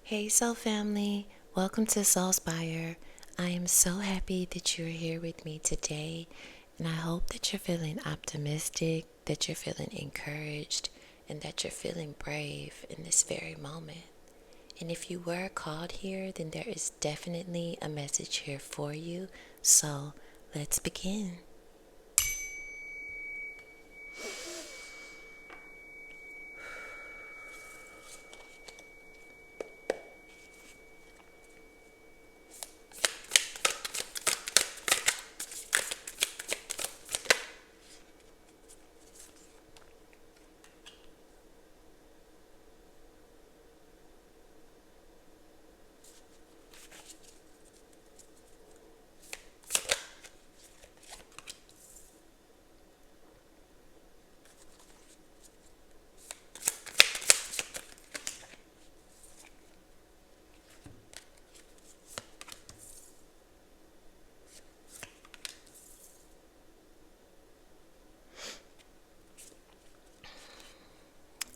Hey, Soul Family, welcome to Soulspire. I am so happy that you're here with me today, and I hope that you're feeling optimistic, that you're feeling encouraged, and that you're feeling brave in this very moment. And if you were called here, then there is definitely a message here for you. So let's begin.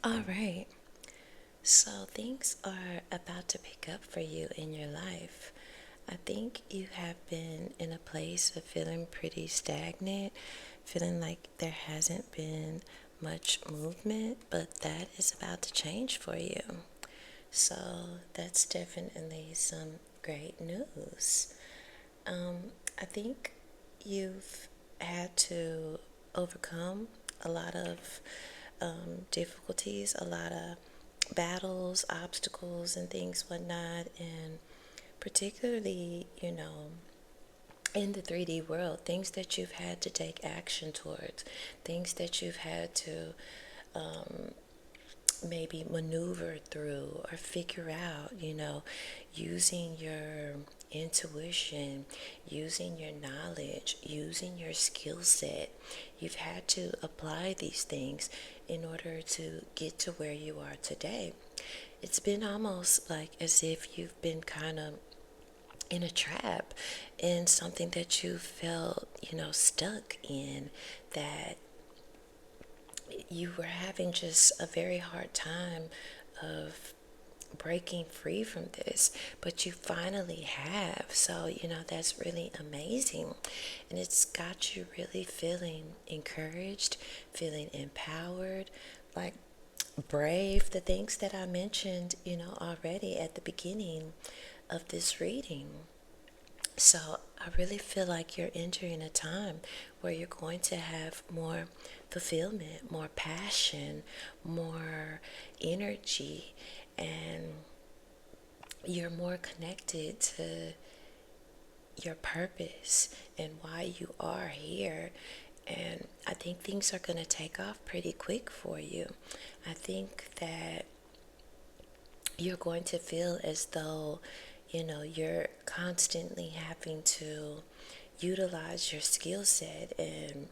All right, so things are about to pick up for you in your life. I think you have been in a place of feeling pretty stagnant, feeling like there hasn't been much movement, but that is about to change for you. So that's definitely some great news. I think you've had to overcome a lot of difficulties, a lot of battles, obstacles, and things, whatnot, and particularly, in the 3D world, things that you've had to take action towards, things that you've had to maybe maneuver through or figure out, using your intuition, using your knowledge, using your skill set. You've had to apply these things in order to get to where you are today. It's been almost like as if you've been kind of in a trap, in something that you felt, stuck in, that you were having just a very hard time of breaking free from this, but you finally have. So, that's really amazing. And it's got you really feeling encouraged, feeling empowered, like brave, the things that I mentioned, already at the beginning of this reading. So I really feel like you're entering a time where you're going to have more fulfillment, more passion, more energy, and you're more connected to your purpose and why you are here. And I think things are going to take off pretty quick for you. I think that you're going to feel as though, you're constantly having to utilize your skill set and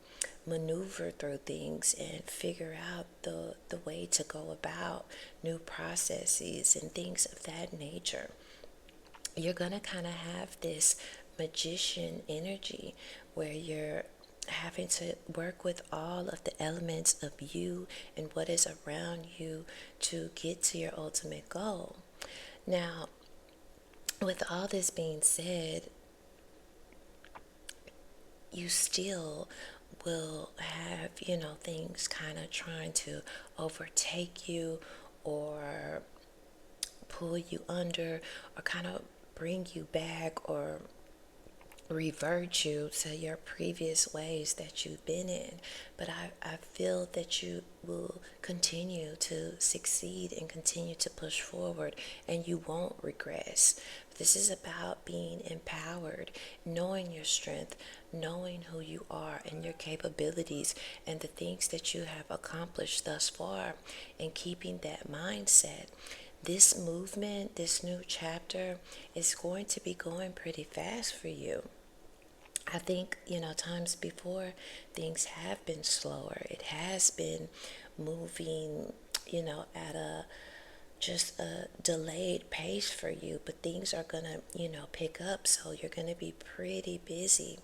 maneuver through things and figure out the way to go about new processes and things of that nature. You're going to kind of have this magician energy where you're having to work with all of the elements of you and what is around you to get to your ultimate goal. Now, with all this being said, you still will have, things kind of trying to overtake you or pull you under or kind of bring you back or revert you to your previous ways that you've been in. But I feel that you will continue to succeed and continue to push forward, and you won't regress. This is about being empowered, knowing your strength, knowing who you are and your capabilities and the things that you have accomplished thus far, and keeping that mindset. This movement, this new chapter, is going to be going pretty fast for you. I think, times before things have been slower. It has been moving, at a just a delayed pace for you, but things are gonna, pick up. So you're gonna be pretty busy.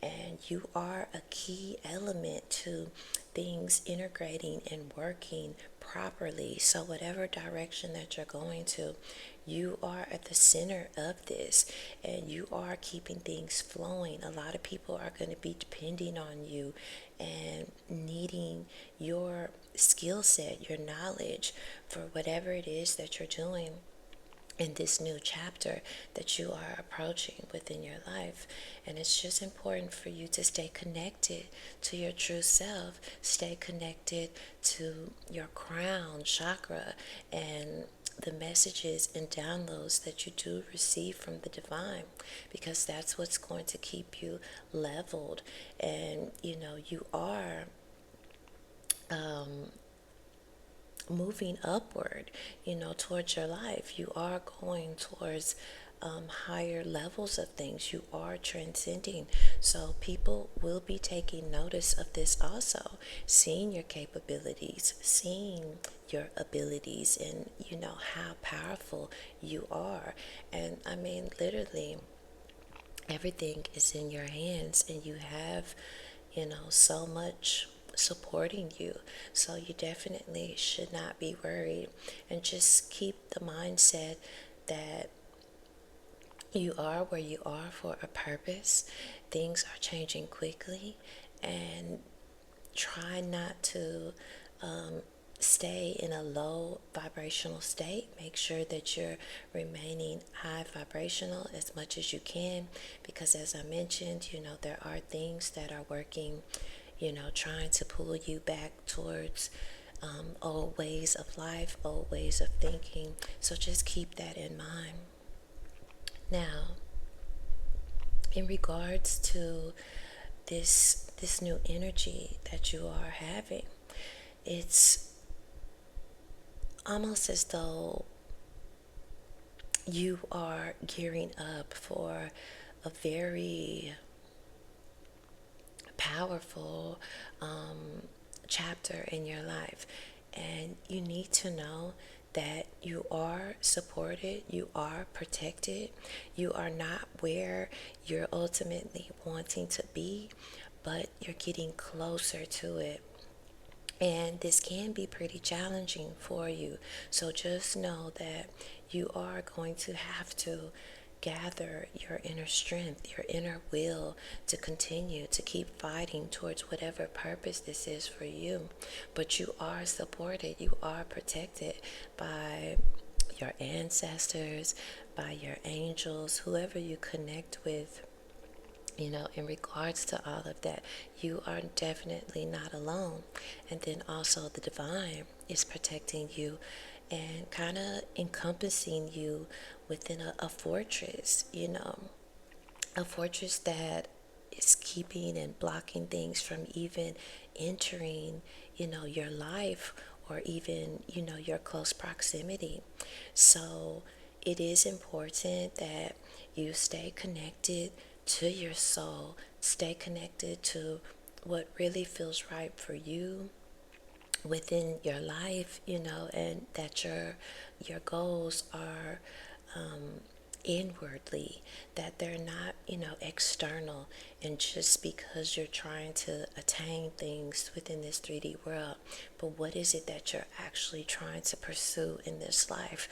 and you are a key element to things integrating and working properly. So whatever direction that you're going to, you are at the center of this, and you are keeping things flowing. A lot of people are going to be depending on you and needing your skill set, your knowledge for whatever it is that you're doing in this new chapter that you are approaching within your life. And it's just important for you to stay connected to your true self, stay connected to your crown chakra and the messages and downloads that you do receive from the divine, because that's what's going to keep you leveled. And you are moving upward, towards your life. You are going towards higher levels of things. You are transcending. So people will be taking notice of this also, seeing your capabilities, seeing your abilities, and how powerful you are. And I mean, literally, everything is in your hands, and you have so much supporting you. So you definitely should not be worried, and just keep the mindset that you are where you are for a purpose. Things are changing quickly, and try not to stay in a low vibrational state. Make sure that you're remaining high vibrational as much as you can, because as I mentioned, there are things that are working, trying to pull you back towards old ways of life, old ways of thinking. So just keep that in mind. Now, in regards to this new energy that you are having, it's almost as though you are gearing up for a very powerful chapter in your life. And you need to know that you are supported, you are protected, you are not where you're ultimately wanting to be, but you're getting closer to it. And this can be pretty challenging for you. So just know that you are going to have to gather your inner strength, your inner will to continue to keep fighting towards whatever purpose this is for you. But you are supported, you are protected by your ancestors, by your angels, whoever you connect with. In regards to all of that, you are definitely not alone. And then also, the divine is protecting you and kind of encompassing you within a fortress, a fortress that is keeping and blocking things from even entering, your life, or even, your close proximity. So it is important that you stay connected to your soul, stay connected to what really feels right for you within your life, and that your goals are inwardly, that they're not, external, and just because you're trying to attain things within this 3D world. But what is it that you're actually trying to pursue in this life?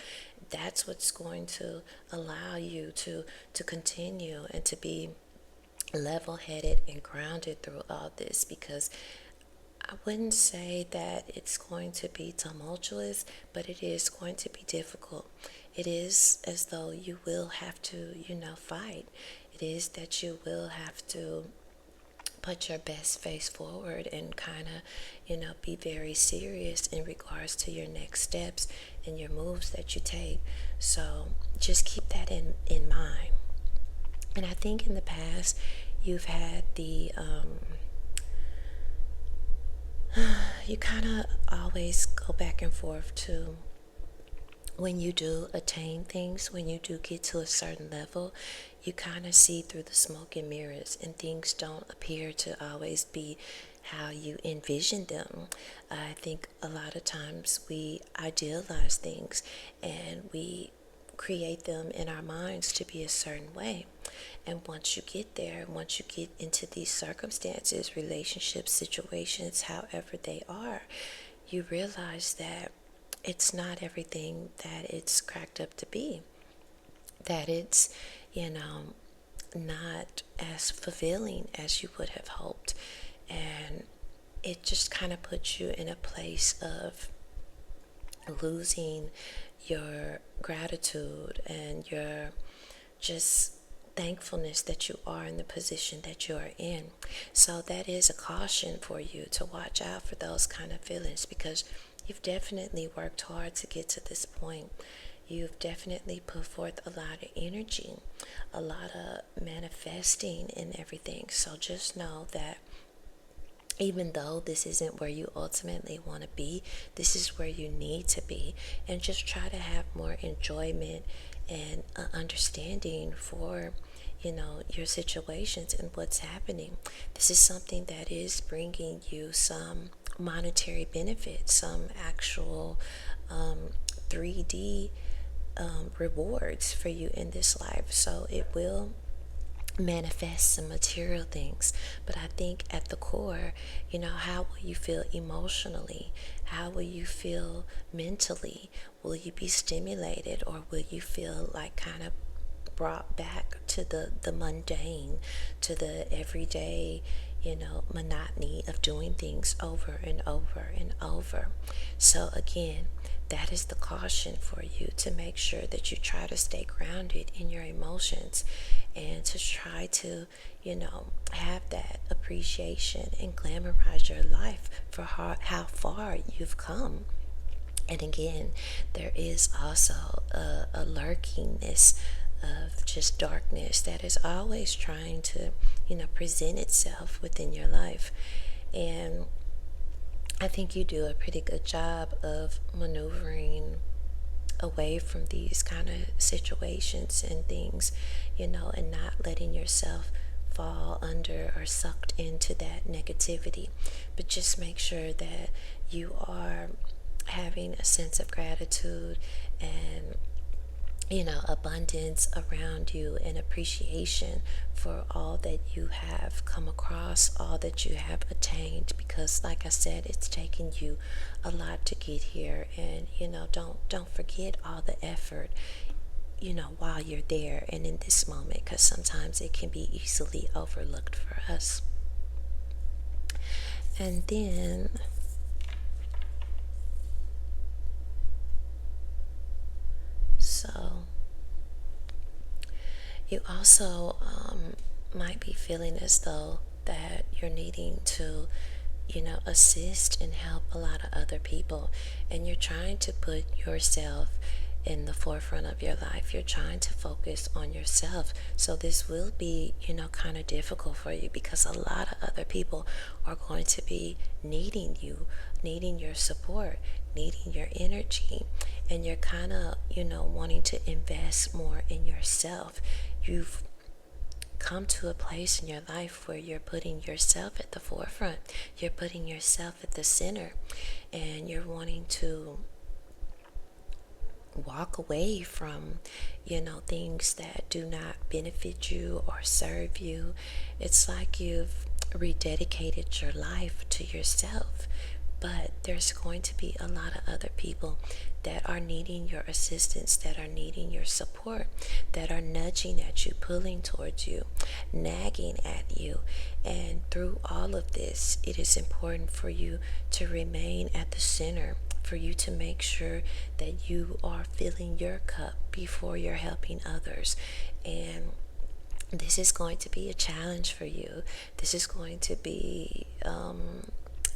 That's what's going to allow you to continue and to be level-headed and grounded through all this, because I wouldn't say that it's going to be tumultuous, but it is going to be difficult. It is as though you will have to, fight. It is that you will have to put your best face forward and kind of, be very serious in regards to your next steps and your moves that you take. So just keep that in mind. And I think in the past, you've had you kind of always go back and forth to when you do attain things, when you do get to a certain level, you kind of see through the smoke and mirrors, and things don't appear to always be how you envision them. I think a lot of times we idealize things and we create them in our minds to be a certain way. And once you get there, once you get into these circumstances, relationships, situations, however they are, you realize that it's not everything that it's cracked up to be, that it's, you know, not as fulfilling as you would have hoped. And it just kind of puts you in a place of losing your gratitude and your just thankfulness that you are in the position that you are in. So that is a caution for you to watch out for those kind of feelings, because you've definitely worked hard to get to this point. You've definitely put forth a lot of energy, a lot of manifesting and everything. So just know that even though this isn't where you ultimately want to be, this is where you need to be. And just try to have more enjoyment and understanding for, you know, your situations and what's happening. This is something that is bringing you some monetary benefits, some actual 3D rewards for you in this life. So it will manifest some material things, but I think at the core, you know, how will you feel emotionally? How will you feel mentally? Will you be stimulated, or will you feel like kind of brought back to the mundane, to the everyday, you know, monotony of doing things over and over and over? So again, that is the caution for you, to make sure that you try to stay grounded in your emotions and to try to, you know, have that appreciation and glamorize your life for how far you've come. And again, there is also a lurkingness of just darkness that is always trying to, you know, present itself within your life. And I think you do a pretty good job of maneuvering away from these kind of situations and things, you know, and not letting yourself fall under or sucked into that negativity. But just make sure that you are having a sense of gratitude and, you know, abundance around you and appreciation for all that you have come across, all that you have attained, because like I said, it's taken you a lot to get here. And, you know, don't forget all the effort, you know, while you're there and in this moment, because sometimes it can be easily overlooked for us. And then so you also might be feeling as though that you're needing to, you know, assist and help a lot of other people, and you're trying to put yourself in the forefront of your life. You're trying to focus on yourself. So this will be, you know, kind of difficult for you, because a lot of other people are going to be needing you, needing your support, needing your energy, and you're kind of, you know, wanting to invest more in yourself. You've come to a place in your life where you're putting yourself at the forefront. You're putting yourself at the center, and you're wanting to walk away from, you know, things that do not benefit you or serve you. It's like you've rededicated your life to yourself. But there's going to be a lot of other people that are needing your assistance, that are needing your support, that are nudging at you, pulling towards you, nagging at you. And through all of this, it is important for you to remain at the center, for you to make sure that you are filling your cup before you're helping others. And this is going to be a challenge for you. This is going to be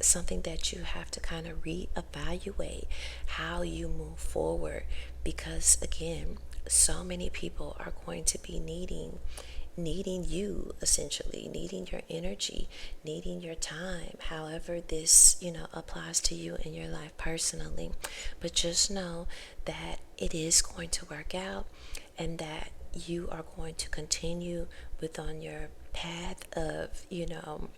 something that you have to kind of reevaluate how you move forward, because again, so many people are going to be needing you, essentially needing your energy, needing your time, however this, you know, applies to you in your life personally. But just know that it is going to work out, and that you are going to continue with on your path of, you know,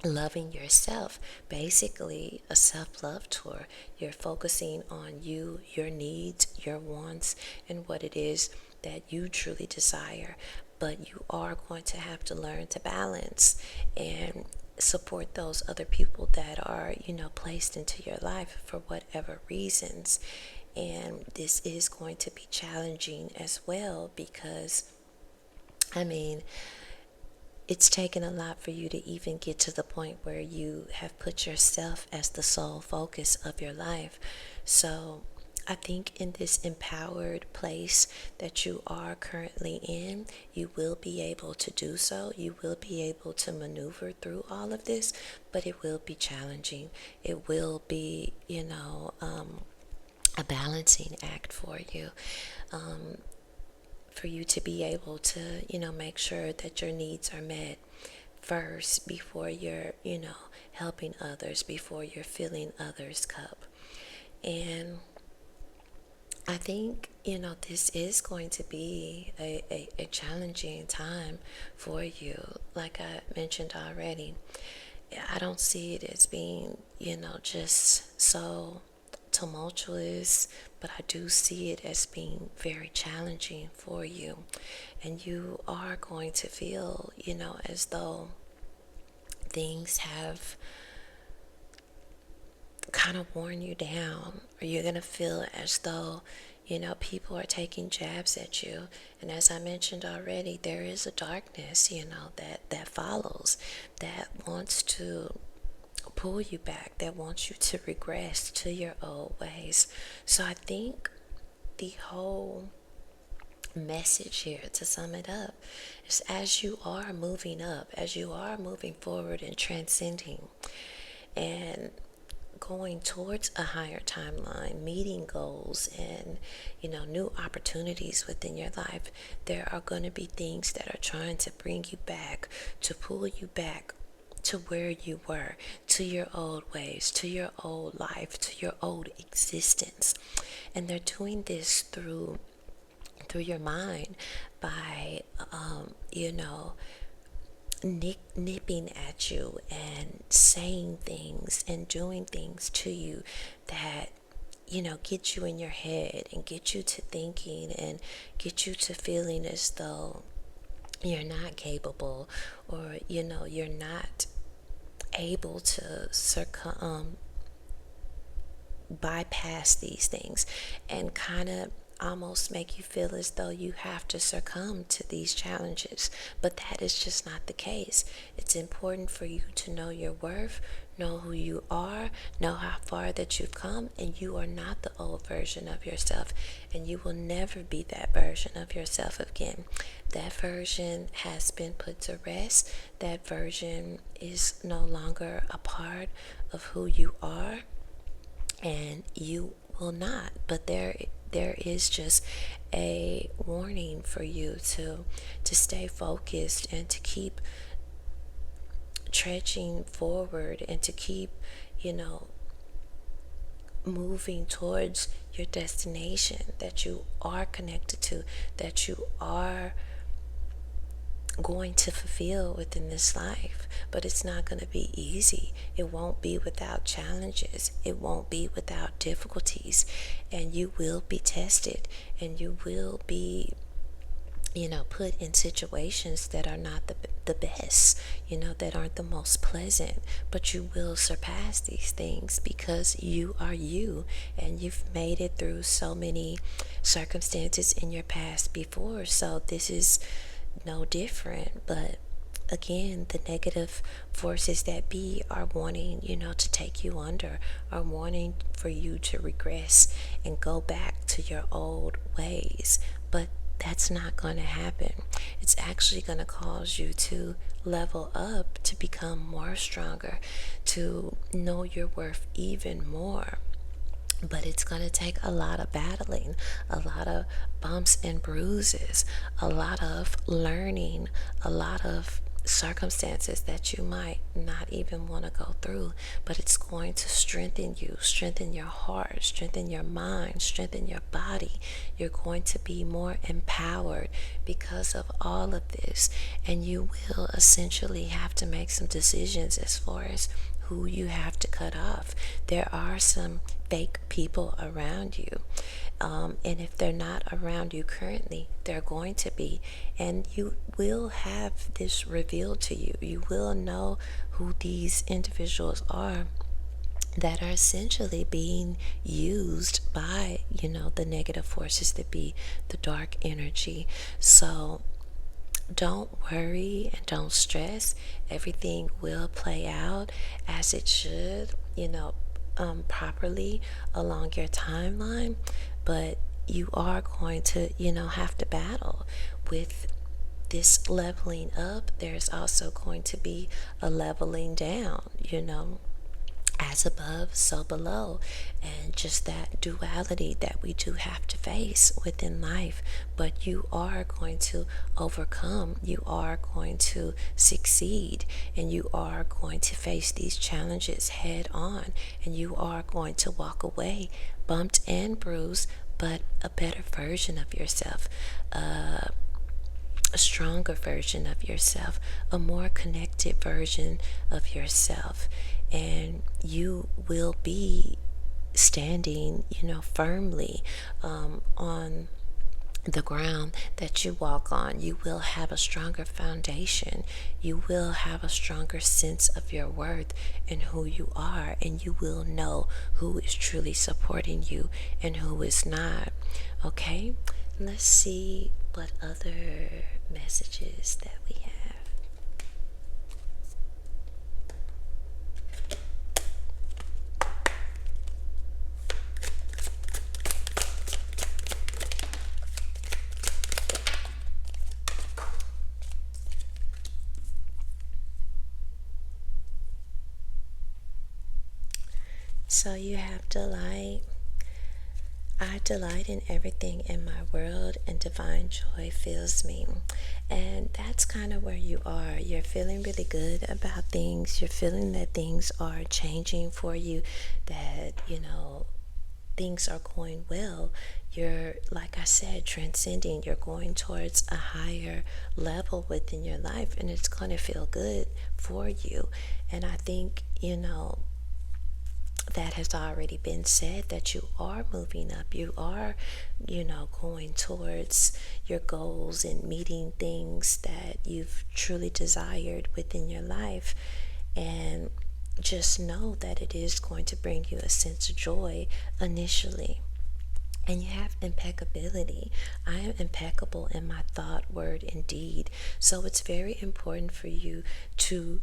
loving yourself, basically a self-love tour. You're focusing on you, your needs, your wants, and what it is that you truly desire. but you are going to have to learn to balance and support those other people that are, placed into your life for whatever reasons. And this is going to be challenging as well because, I mean, it's taken a lot for you to even get to the point where you have put yourself as the sole focus of your life. So I think in this empowered place that you are currently in, you will be able to do so. You will be able to maneuver through all of this, but it will be challenging. It will be, a balancing act for you. For you to be able to, make sure that your needs are met first before you're, helping others, before you're filling others' cup. And I think, this is going to be a challenging time for you. Like I mentioned already, I don't see it as being, just so tumultuous, but I do see it as being very challenging for you. And you are going to feel, as though things have kind of worn you down, or you're going to feel as though, people are taking jabs at you. And as I mentioned already, there is a darkness, that follows, that wants to pull you back, that wants you to regress to your old ways. So I think the whole message here, to sum it up, is as you are moving up, as you are moving forward and transcending and going towards a higher timeline, meeting goals and, new opportunities within your life, there are going to be things that are trying to bring you back, to pull you back to where you were, to your old ways, to your old life, to your old existence. And they're doing this through your mind by, nipping at you and saying things and doing things to you that, get you in your head and get you to thinking and get you to feeling as though you're not capable, or, you're not able to bypass these things, and kind of almost make you feel as though you have to succumb to these challenges. But that is just not the case. It's important for you to know your worth, know who you are, know how far that you've come, and you are not the old version of yourself, and you will never be that version of yourself again. That version has been put to rest. That version is no longer a part of who you are, and you will not. But there is just a warning for you to stay focused and to keep trudging forward and to keep, moving towards your destination that you are connected to, that you are going to fulfill within this life. But it's not going to be easy. It won't be without challenges. It won't be without difficulties. And you will be tested, and you will be, put in situations that are not the best, that aren't the most pleasant. But you will surpass these things because you are you, and you've made it through so many circumstances in your past before. So this is no different. But again, the negative forces that be are wanting, to take you under, are wanting for you to regress and go back to your old ways. But that's not going to happen. It's actually going to cause you to level up, to become more stronger, to know your worth even more. But it's going to take a lot of battling, a lot of bumps and bruises, a lot of learning, a lot of circumstances that you might not even want to go through. But it's going to strengthen you, strengthen your heart, strengthen your mind, strengthen your body. You're going to be more empowered because of all of this. And you will essentially have to make some decisions as far as who you have to cut off. There are some fake people around you. And if they're not around you currently, they're going to be. And you will have this revealed to you. You will know who these individuals are that are essentially being used by, the negative forces that be the dark energy. So don't worry and don't stress. Everything will play out as it should, properly along your timeline. But you are going to, have to battle with this leveling up. There's also going to be a leveling down, as above, so below, and just that duality that we do have to face within life. But you are going to overcome, you are going to succeed, and you are going to face these challenges head on, and you are going to walk away bumped and bruised, but a better version of yourself, a stronger version of yourself, a more connected version of yourself. And you will be standing, firmly on the ground that you walk on. You will have a stronger foundation. You will have a stronger sense of your worth and who you are, and you will know who is truly supporting you and who is not. Okay, let's see what other messages that we have. So you have delight. I delight in everything in my world, and divine joy fills me. And that's kind of where you are. You're feeling really good about things. You're feeling that things are changing for you, that, things are going well. You're, like I said, transcending. You're going towards a higher level within your life, and it's going to feel good for you. And I think, that has already been said, that you are moving up. You are, going towards your goals and meeting things that you've truly desired within your life. And just know that it is going to bring you a sense of joy initially. And you have impeccability. I am impeccable in my thought, word, and deed. So it's very important for you to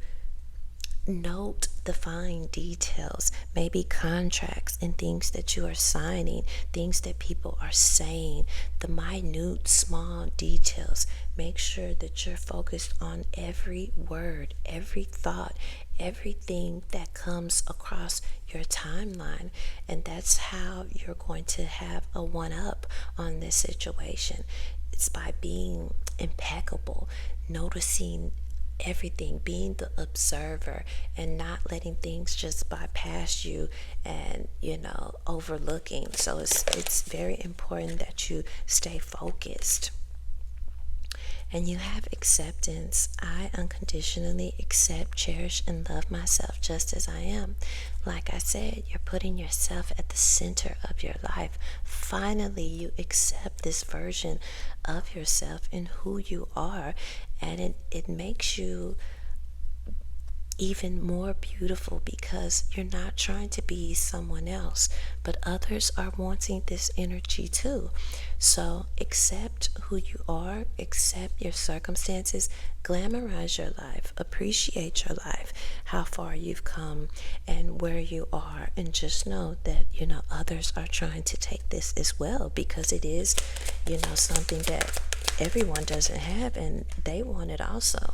note the fine details, maybe contracts and things that you are signing, things that people are saying, the minute, small details. Make sure that you're focused on every word, every thought, everything that comes across your timeline. And that's how you're going to have a one-up on this situation. It's by being impeccable, noticing everything, being the observer, and not letting things just bypass you and overlooking. So it's very important that you stay focused. And you have acceptance. I unconditionally accept, cherish, and love myself just as I am. Like I said, you're putting yourself at the center of your life. Finally, you accept this version of yourself and who you are. And it makes you even more beautiful, because you're not trying to be someone else, but others are wanting this energy too. So accept who you are, accept your circumstances, glamorize your life, appreciate your life, how far you've come and where you are, and just know that others are trying to take this as well, because it is something that everyone doesn't have, and they want it also.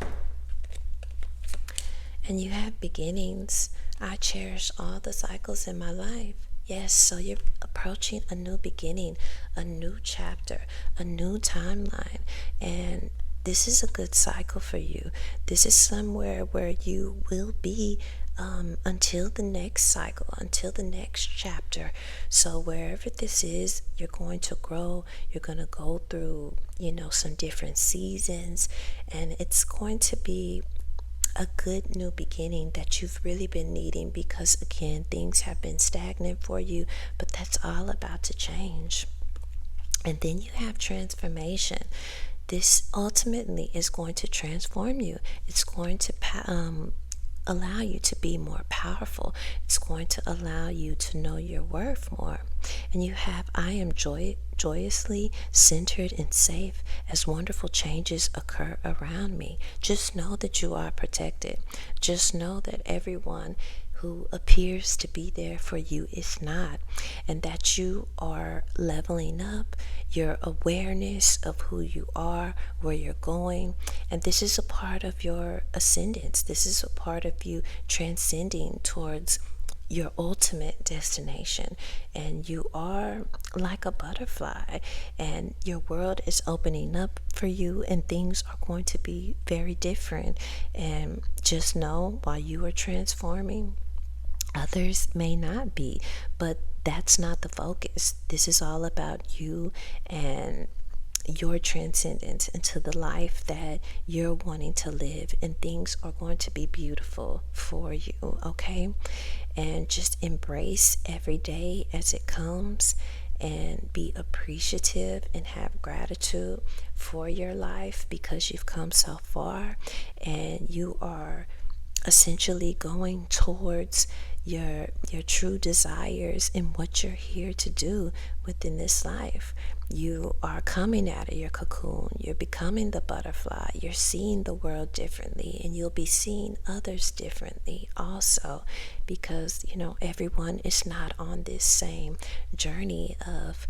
And you have beginnings. I cherish all the cycles in my life. Yes, so you're approaching a new beginning, a new chapter, a new timeline. And this is a good cycle for you. This is somewhere where you will be until the next cycle, until the next chapter. So wherever this is, you're going to grow. You're going to go through, some different seasons. And it's going to be a good new beginning that you've really been needing, because again, things have been stagnant for you, but that's all about to change. And then you have transformation. This ultimately is going to transform you. It's going to allow you to be more powerful. It's going to allow you to know your worth more. And you have, I am joyously centered and safe as wonderful changes occur around me. Just know that you are protected. Just know that everyone who appears to be there for you is not, and that you are leveling up your awareness of who you are, where you're going, and this is a part of your ascendance. This is a part of you transcending towards your ultimate destination, and you are like a butterfly, and your world is opening up for you, and things are going to be very different. And just know, while you are transforming, others may not be, but that's not the focus. This is all about you and your transcendence into the life that you're wanting to live, and things are going to be beautiful for you, okay? And just embrace every day as it comes, and be appreciative and have gratitude for your life, because you've come so far and you are essentially going towards your true desires and what you're here to do within this life. You are coming out of your cocoon. You're becoming the butterfly. You're seeing the world differently, and you'll be seeing others differently also, because everyone is not on this same journey of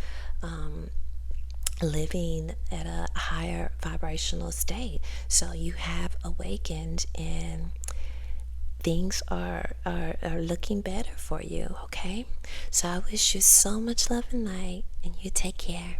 living at a higher vibrational state. So you have awakened, and things are looking better for you, okay? So I wish you so much love and light, and you take care.